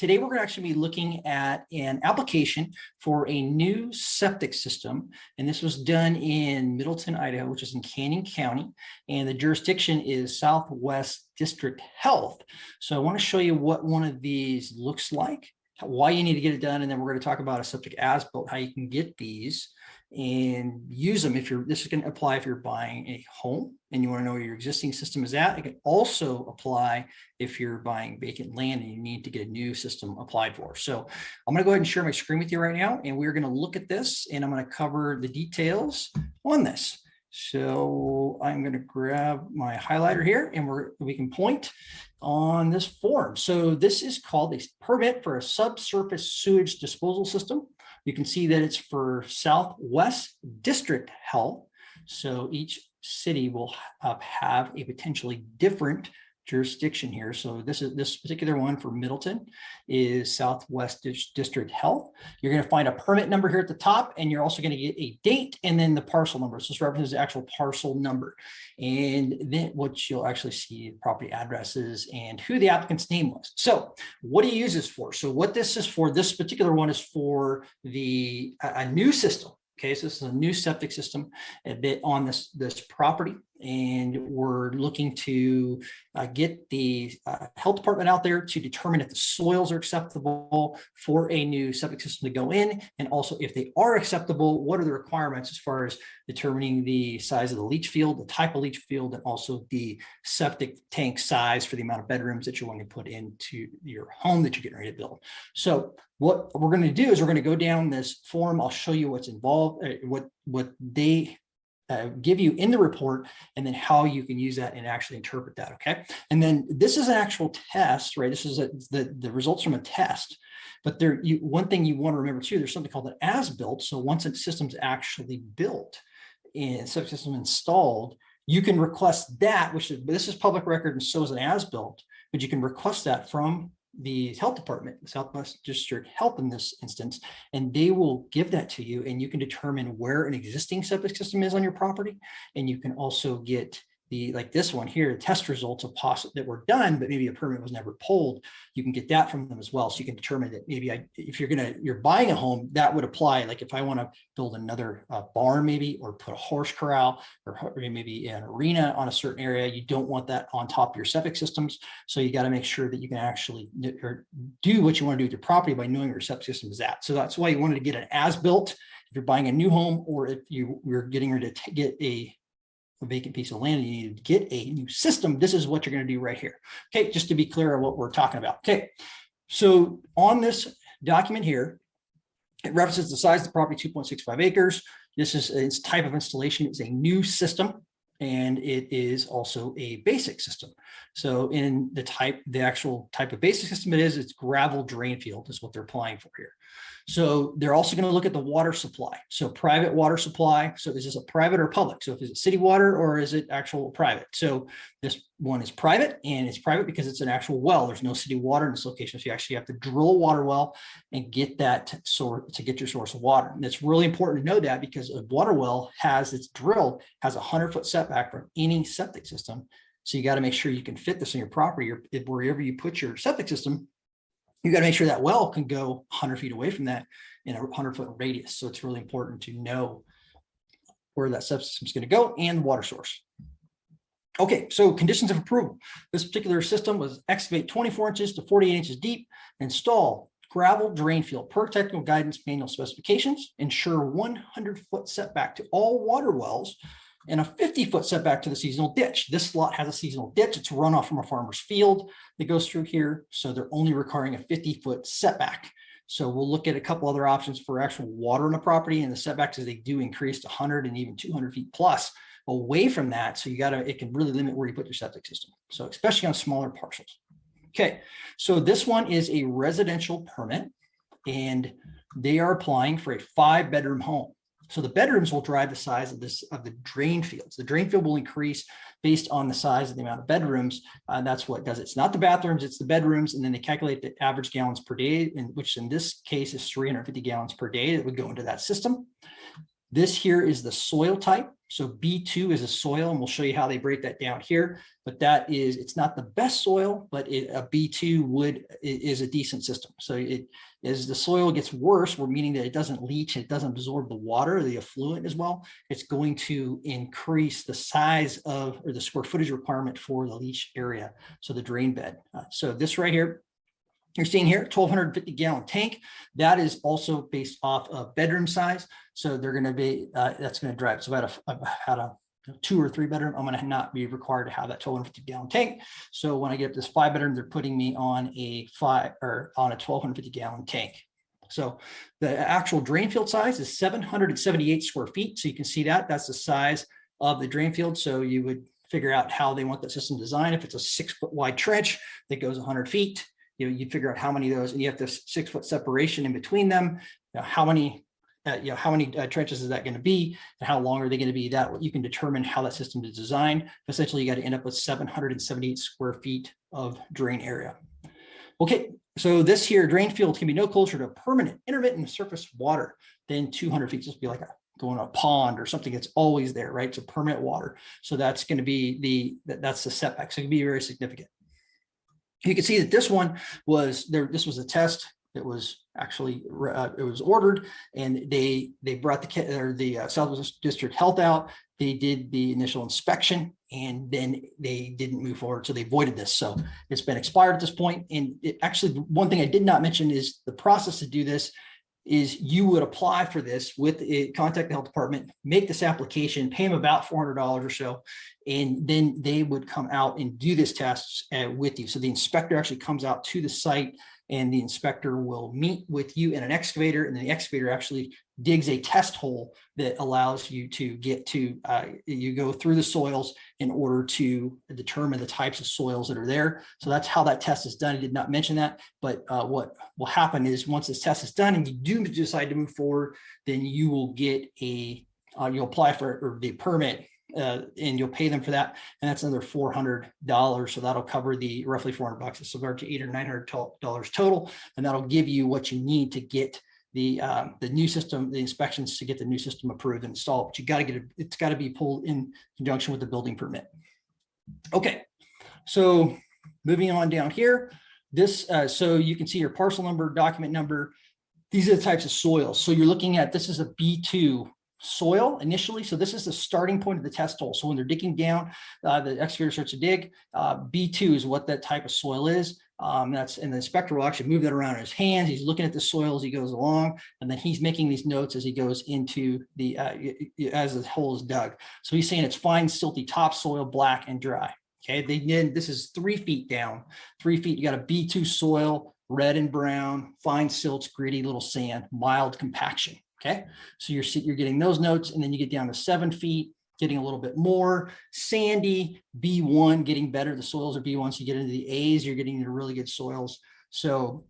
Today, we're going to actually be looking at an application for a new septic system. And this was done in Middleton, Idaho, which is in Canyon County. And the jurisdiction is Southwest District Health. So I want to show you what one of these looks like, why you need to get it done. And then we're going to talk about a septic as-built, how you can get these and use them. This is going to apply if you're buying a home and you want to know where your existing system is at. It can also apply if you're buying vacant land and you need to get a new system applied for. So I'm going to go ahead and share my screen with you right now, and we're going to look at this, and I'm going to cover the details on this. So I'm going to grab my highlighter here, and we can point on this form. So this is called a permit for a subsurface sewage disposal system. You can see that it's for Southwest District Health. So each city will have a potentially different jurisdiction here. So this particular one for Middleton is Southwest District Health. You're going to find a permit number here at the top, and you're also going to get a date and then the parcel number. So this represents the actual parcel number. And then what you'll actually see, property addresses and who the applicant's name was. So what do you use this for? So what this is for, this particular one is for a new system. Okay, so this is a new septic system on this property, and we're looking to get the health department out there to determine if the soils are acceptable for a new septic system to go in, and also if they are acceptable, what are the requirements as far as determining the size of the leach field, the type of leach field, and also the septic tank size for the amount of bedrooms that you want to put into your home that you're getting ready to build. So what we're going to do is we're going to go down this form. I'll show you what's involved, what they give you in the report, and then how you can use that and actually interpret that. Okay. And then this is an actual test, right? This is the results from a test. But one thing you want to remember too, there's something called an as-built. So once a system's actually built and septic system installed, you can request that, this is public record, and so is an as-built, but you can request that from the health department, Southwest District Health in this instance, and they will give that to you, and you can determine where an existing septic system is on your property. And you can also get like this one here, test results of that were done, but maybe a permit was never pulled. You can get that from them as well. So you can determine that maybe if you're buying a home, that would apply. Like if I want to build another barn maybe, or put a horse corral, or maybe an arena on a certain area, you don't want that on top of your septic systems. So you got to make sure that you can actually do what you want to do with your property by knowing where your septic system is at. So that's why you wanted to get an as-built if you're buying a new home, or if you're getting ready to get a vacant piece of land and you need to get a new system. This is what you're going to do right here. Okay, just to be clear on what we're talking about. Okay, so on this document here, it references the size of the property, 2.65 acres. This is its type of installation. It's a new system, and it is also a basic system. So in the actual type of basic system it's gravel drain field is what they're applying for here. So they're also going to look at the water supply. So private water supply. So is this a private or public? So is it city water or is it actual private? So this one is private, and it's private because it's an actual well. There's no city water in this location. So you actually have to drill a water well and get that source to get your source of water. And it's really important to know that, because a water well has 100-foot setback from any septic system. So you got to make sure you can fit this on your property, or wherever you put your septic system. You got to make sure that well can go 100 feet away from that in a 100-foot radius. So it's really important to know where that septic system is going to go and the water source. Okay, so conditions of approval. This particular system was excavate 24 inches to 48 inches deep, install gravel drain field per technical guidance manual specifications, ensure 100-foot setback to all water wells, and a 50-foot setback to the seasonal ditch. This lot has a seasonal ditch. It's runoff from a farmer's field that goes through here. So they're only requiring a 50-foot setback. So we'll look at a couple other options for actual water on the property, and the setbacks as they do increase to 100 and even 200 feet plus away from that. So it can really limit where you put your septic system. So especially on smaller parcels. Okay, so this one is a residential permit, and they are applying for a 5-bedroom home. So the bedrooms will drive the size of the drain fields. The drain field will increase based on the size of the amount of bedrooms. That's what does it. It's not the bathrooms, it's the bedrooms. And then they calculate the average gallons per day, which in this case is 350 gallons per day that would go into that system. This here is the soil type. So B2 is a soil, and we'll show you how they break that down here. But that is, it's not the best soil, but a B2 is a decent system. So as the soil gets worse, we're meaning that it doesn't leach, it doesn't absorb the water, the effluent as well. It's going to increase the size of, or the square footage requirement for the leach area. So the drain bed. So this right here, you're seeing here, 1,250 gallon tank. That is also based off of bedroom size. So they're going to be, that's going to drive. So about a 2 or 3 bedroom, I'm going to not be required to have that 1,250 gallon tank. So when I get up this 5 bedroom, they're putting me on a 1,250 gallon tank. So the actual drain field size is 778 square feet. So you can see that that's the size of the drain field. So you would figure out how they want the system designed. If it's a 6-foot wide trench that goes 100 feet, you'd figure out how many of those, and you have the 6-foot separation in between them. How many trenches is that going to be, and how long are they going to be? That you can determine how that system is designed. Essentially, you got to end up with 778 square feet of drain area. Okay, so this here drain field can be no closer to permanent intermittent surface water than 200 feet. Just be like going to a pond or something that's always there, right? So permanent water. So that's going to be that's the setback. So it can be very significant. You can see that this one was there. This was a test that was actually it was ordered, and they brought the Southwest District Health out. They did the initial inspection, and then they didn't move forward, so they voided this. So it's been expired at this point. And actually, one thing I did not mention is the process to do this is you would apply for this with it, contact the health department, make this application, pay them about $400 or so, and then they would come out and do this test with you. So the inspector actually comes out to the site, and the inspector will meet with you in an excavator, and then the excavator actually digs a test hole that allows you to get to, you go through the soils in order to determine the types of soils that are there. So that's how that test is done. I did not mention that, but what will happen is once this test is done and you do decide to move forward, then you will get you'll apply for the permit, and you'll pay them for that, and that's another $400. So that'll cover the roughly $400. It's about to $800 or $900 total, and that'll give you what you need to get the new system, the inspections to get the new system approved and installed. But you got to get it; it's got to be pulled in conjunction with the building permit. Okay, so moving on down here, this so you can see your parcel number, document number. These are the types of soils. So you're looking at, this is a B2 soil initially. So this is the starting point of the test hole. So when they're digging down, the excavator starts to dig. B2 is what that type of soil is. And the inspector will actually move that around in his hands. He's looking at the soil as he goes along, and then he's making these notes as he goes into the as the hole is dug. So he's saying it's fine, silty topsoil, black and dry. Okay, this is 3 feet down. 3 feet. You got a B2 soil, red and brown, fine silts, gritty little sand, mild compaction. Okay, so you're getting those notes, and then you get down to 7 feet, getting a little bit more sandy, B1, getting better. The soils are B1, so you get into the A's, you're getting into really good soils. So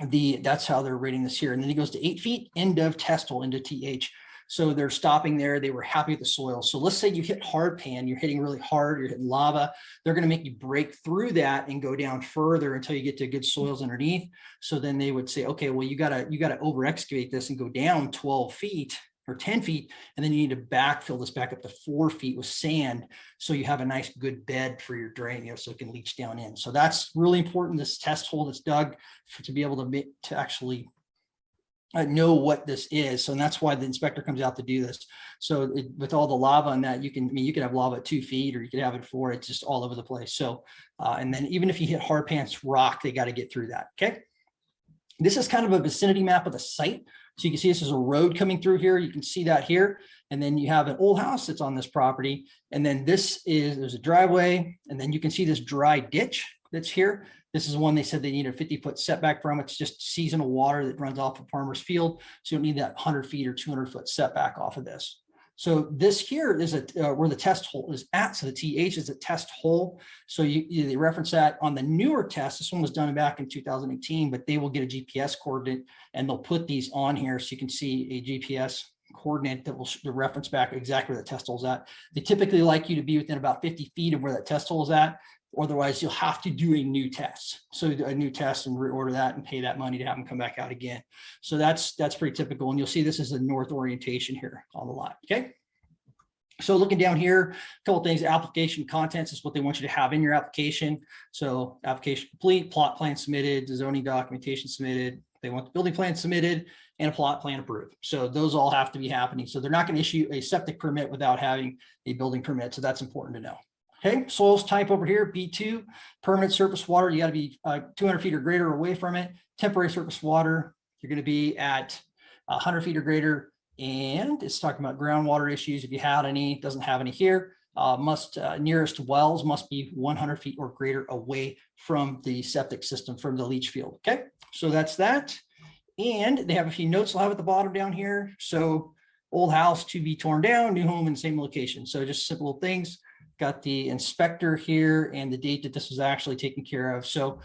that's how they're rating this here. And then it goes to 8 feet, end of test hole, into TH. So they're stopping there. They were happy with the soil. So let's say you hit hard pan, you're hitting really hard, you're hitting lava. They're going to make you break through that and go down further until you get to good soils underneath. So then they would say, okay, well, you gotta over excavate this and go down 12 feet or 10 feet. And then you need to backfill this back up to 4 feet with sand. So you have a nice good bed for your drain, so it can leach down in. So that's really important. This test hole that's dug to be able to actually know what this is. So and that's why the inspector comes out to do this. So with all the lava on that, you can have lava at 2 feet, or you could have it 4. It's just all over the place. So and then even if you hit hard pants rock, they got to get through that. Okay, this is kind of a vicinity map of the site. So you can see this is a road coming through here. You can see that here. And then you have an old house that's on this property. And then there's a driveway. And then you can see this dry ditch that's here. This is one they said they need a 50-foot setback from. It's just seasonal water that runs off of farmer's field. So you don't need that 100 feet or 200-foot setback off of this. So this here is where the test hole is at. So the TH is a test hole. So they reference that on the newer test. This one was done back in 2018, but they will get a GPS coordinate, and they'll put these on here so you can see a GPS coordinate that will reference back exactly where the test hole is at. They typically like you to be within about 50 feet of where that test hole is at. Otherwise, you'll have to do a new test. So a new test and reorder that and pay that money to have them come back out again. So that's pretty typical. And you'll see this is a north orientation here on the lot. Okay. So looking down here, a couple of things. Application contents is what they want you to have in your application. So application complete, plot plan submitted, zoning documentation submitted. They want the building plan submitted and a plot plan approved. So those all have to be happening. So they're not going to issue a septic permit without having a building permit. So that's important to know. Okay, soils type over here, B2, permanent surface water. You got to be 200 feet or greater away from it. Temporary surface water, you're going to be at 100 feet or greater. And it's talking about groundwater issues. If you had any, doesn't have any here. Nearest wells must be 100 feet or greater away from the septic system, from the leach field. Okay, so that's that. And they have a few notes they'll have at the bottom down here. So old house to be torn down, new home in the same location. So just simple things. Got the inspector here and the date that this was actually taken care of. So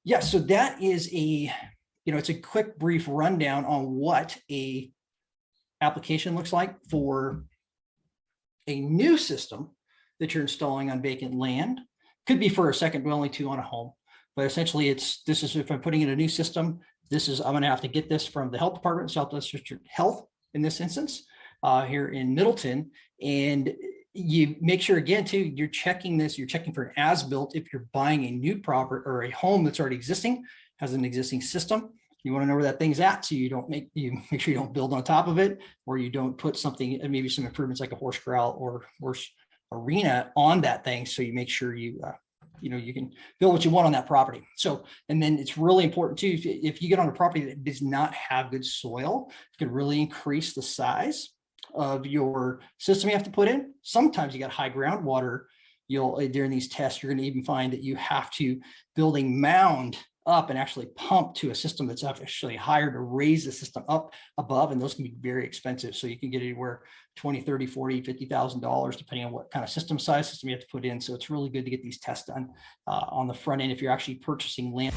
yeah, so that is it's a quick brief rundown on what a application looks like for a new system that you're installing on vacant land. Could be for a second dwelling too on a home, but essentially this is if I'm putting in a new system, I'm going to have to get this from the health department, Southwest District Health in this instance, here in Middleton. And you make sure again too, you're checking for an as-built if you're buying a new property or a home that's already existing, has an existing system. You want to know where that thing's at, so you make sure you don't build on top of it, or you don't put something, maybe some improvements like a horse corral or horse arena on that thing. So you make sure you can build what you want on that property. So, and then it's really important too, if you get on a property that does not have good soil, it can really increase the size of your system you have to put in. Sometimes you got high groundwater. During these tests, you're going to even find that you have to build a mound up and actually pump to a system that's actually higher to raise the system up above, and those can be very expensive. So you can get anywhere $20, $30, $40, $50,000 depending on what kind of system you have to put in. So it's really good to get these tests done on the front end if you're actually purchasing land.